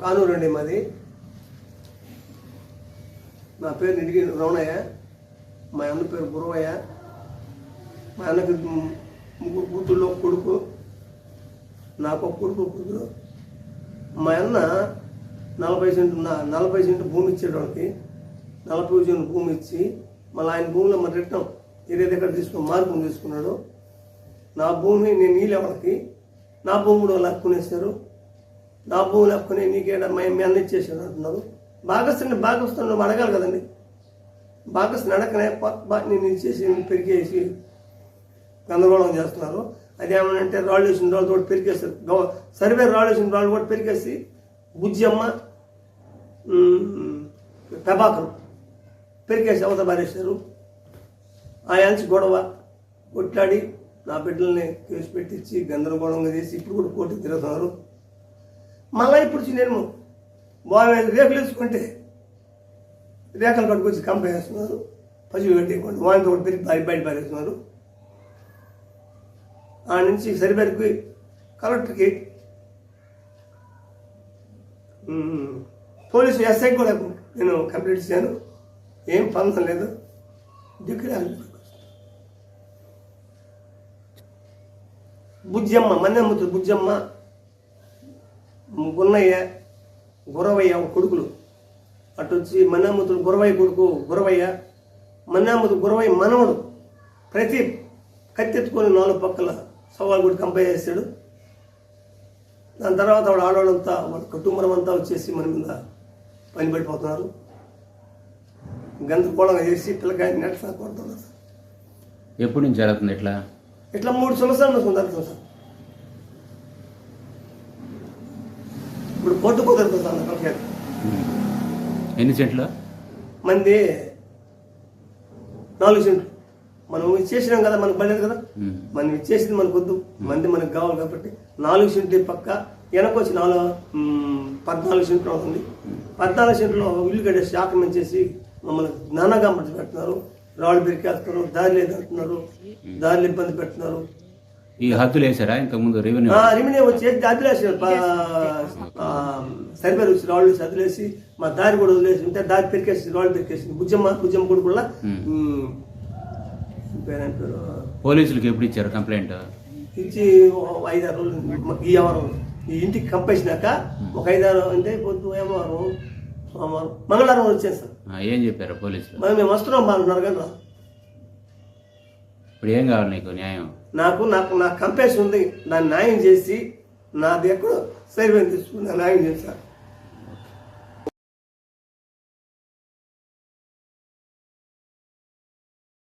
కానూరు అండి మాది. నా పేరు నిడిగి రమణయ్య, మా అన్న పేరు గురవయ్య. మా అన్నకి ముగ్గురు కూతుళ్ళు, కొడుకు, నాకు ఒక కొడుకు కూతురు. మా అన్న 40 సెంటు భూమి ఇచ్చాడు వాళ్ళకి. 40 సెంటు భూమి ఇచ్చి మళ్ళీ ఆయన భూమిలో మరి రిటర్న్ ఏరే దగ్గర తీసుకుని మార్పుని తీసుకున్నాడు. నా భూమి నేను నీళ్ళే వాళ్ళకి, నా భూమి కూడా లాక్కునేస్తారు. నా భూమి లాక్కుని నీకేడా మీ అన్న ఇచ్చేసాడు అంటున్నారు. భాగస్తుని అడగాలి కదండి. భాగస్తుని అడగనే నేను ఇచ్చేసి పెరిగేసి గందరగోళం చేస్తున్నారు. అదేమనంటే రాళ్ళు వేసిన రాళ్ళు కూడా పెరికేస్తారు. సర్వే రాళ్ళు వేసిన రాళ్ళు కూడా పెరికేసి బుజ్జమ్మ, ప్రభాకరం పెరికేసి అవత పారేశారు. ఆ యాంచి గొడవ కొట్లాడి నా బిడ్డల్ని కేసు పెట్టించి గందరగోళంగా చేసి ఇప్పుడు కూడా కోర్టుకు తిరుగుతున్నారు. మళ్ళీ ఇప్పుడు నేను బాగా రేకులు వేసుకుంటే రేఖలు కట్టుకొచ్చి కంప వేస్తున్నారు. పశువు కట్టేయకుండా వానితో కూడా పెరిగి బయట పారేస్తున్నారు. ఆ నుంచి సరిపేరుకి కలెక్టర్కి, పోలీసు ఎస్ఐకి కూడా నేను కంప్లీట్ ఇచ్చాను. ఏం పొందడం లేదు. దిక్కురాలి బుజ్జమ్మ, మన్నెమ్మతులు బుజ్జమ్మ, గున్నయ్య, గురవయ్య కొడుకులు. అటు వచ్చి మన్నెమ్మతులు గురవయ్య కొడుకు గురవయ్య, మన్నెమ్మతులు గురవయ్య మనవడు ప్రతి కత్తెత్తుకొని 4 పక్కల సవాల్ కూడా కంపేర్ చేశాడు. దాని తర్వాత వాడు ఆడవాళ్ళంతా వాళ్ళ కుటుంబం అంతా వచ్చేసి మన మీద పని పడిపోతున్నారు. గందరగోళంగా చేసి పిల్లకాయని నెట్లా కొడుతున్నారు. ఎప్పటి నుంచి జరుగుతుంది ఇట్లా? 3 సంవత్సరాలు జరుగుతుంది సార్. ఇప్పుడు కోర్టు కుదరుతుంది సార్. పిల్లకాయ ఎన్ని సెంట్లు? మంది 4 సెంట్లు. మనం ఇచ్చేసినాం కదా, మనకు పడలేదు కదా. మనం ఇచ్చేసింది మనకు వద్దు, మంది మనకు కావాలి కాబట్టి 4 సెంట్లు పక్క వెనకొచ్చి 14 సెంట్లు అవుతుంది. 14 సెంట్లో ఇల్లు కట్టేసి ఆక్రమించేసి మమ్మల్ని నానాగా మధ్య పెడుతున్నారు. రాళ్ళు పెరికేస్తున్నారు, దారి లేదు అంటున్నారు, దారిలో ఇబ్బంది పెడుతున్నారు. ఈ హద్దులు వేసారా ఇంతకుముందు? రెవెన్యూ వచ్చి హద్దులు వేసారు. సరిపేరు వచ్చి రాళ్ళు వేసి హద్దులు వేసి మా దారి కూడా వదిలేసి ఉంటే దారి పెరికేసి రాళ్ళు పెరికేసి బుజ్జమ్మ కొడుకుల్లా పోలీసులకు ఎప్పుడు ఇచ్చారు కంప్లైంట్? ఇచ్చి 5-6 రోజులు. ఈ వారం ఈ ఇంటికి కంపేసినాక ఒక 5-6 అంటే పొద్దు ఏమవారం, సోమవారం, మంగళవారం వచ్చాను సార్. ఏం చెప్పారు పోలీసులు? మేము వస్తున్నాం బాగున్నారు కదా. ఇప్పుడు ఏం కావాలి నీకు? న్యాయం? నాకు కంపేషన్ ఉంది, దాన్ని న్యాయం చేసి నాది ఎక్కడో సర్వే తీసుకుని న్యాయం చేశారు.